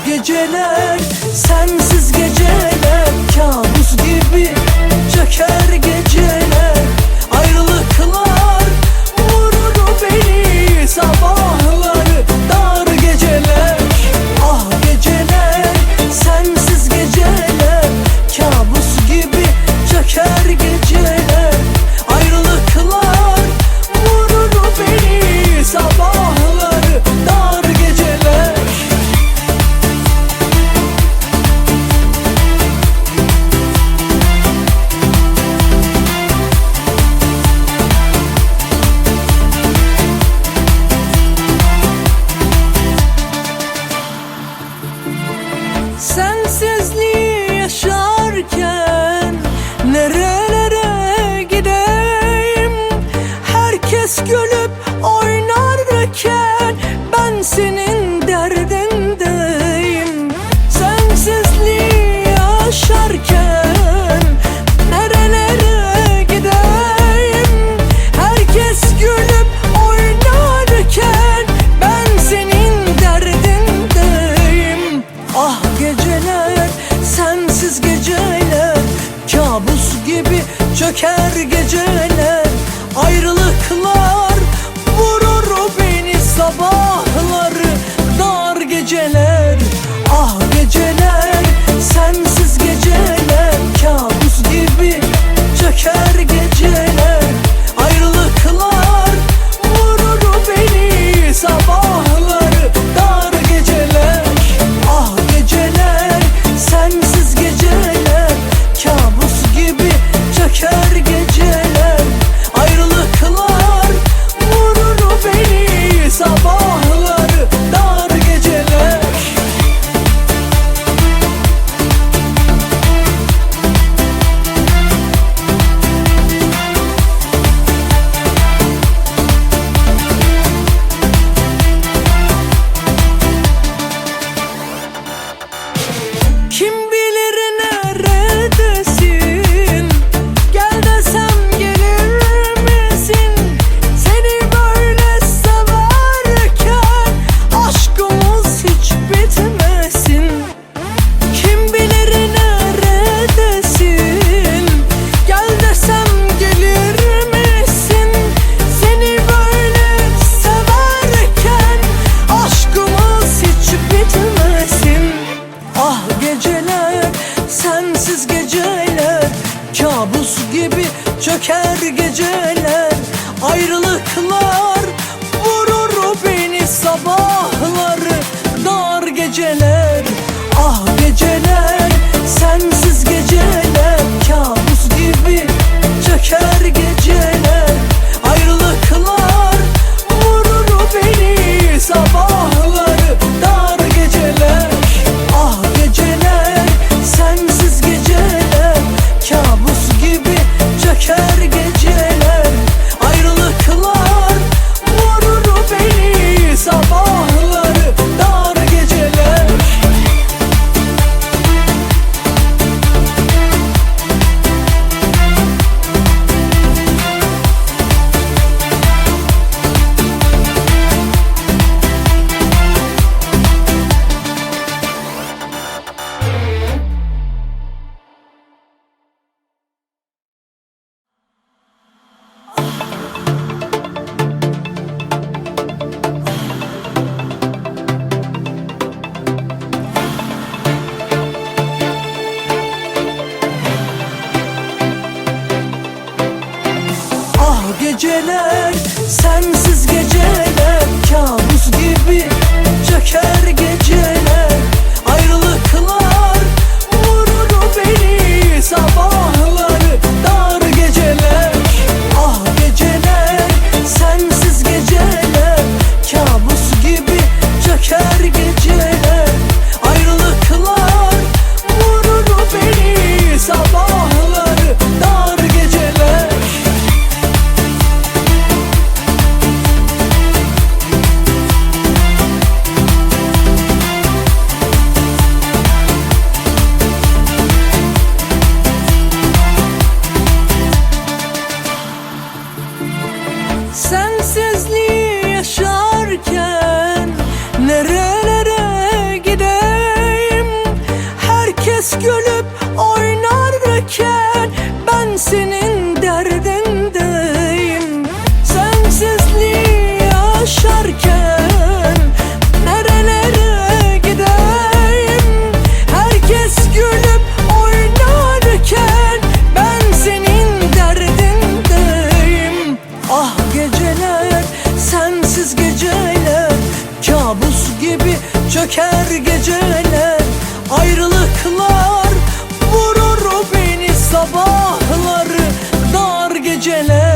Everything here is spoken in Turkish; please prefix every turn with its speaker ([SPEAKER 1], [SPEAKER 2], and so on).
[SPEAKER 1] geceler, sensiz geceler, kabus gibi çöker geceler. Ayrılıklar vurur beni sabahları, dar geceler. Ah geceler, sensiz geceler, kabus gibi çöker geceler. Ayrılıklar vurur beni sabahları, dar geceler. Sensizliği yaşarken nerelere gideyim? Herkes gülüp oynarken ben senin derdindeyim. Sensizliği yaşarken nerelere gideyim? Herkes gülüp oynarken ben senin derdindeyim. Ah geceler, sensiz geceler, kabus gibi çöker geceler. Ayrılıklar vurur beni sabahları, dar geceler. Ah geceler, sensiz geceler, kabus gibi çöker geceler. Ayrılıklar vurur beni sabahları, dar geceler. Ah geceler, sensiz geceler, kabus gibi çöker geceler. Ayrılıklar vurur beni sabahları, dar geceler. Kim bilir neredesin? Gel desem gelir misin? Seni böyle severken aşkımız hiç bitmesin. Kim bilir neredesin? Gel desem gelir misin? Seni böyle severken aşkımız hiç bitmesin. Ah geceler, sensiz geceler, kabus gibi çöker geceler. Ayrılıklar vurur beni sabahları, dar geceler. Ah geceler, sensiz geceler, kabus gibi çöker geceler. Ayrılıklar vurur beni sabahları, dar geceler. Ah geceler, sensiz geceler, kabus gibi çöker geceler. Ayrılıklar vurur beni sabahları, dar geceler. geceler, sensiz geceler, kabus gibi çöker geceler. Ayrılıklar vurur beni sabahları, dar geceler.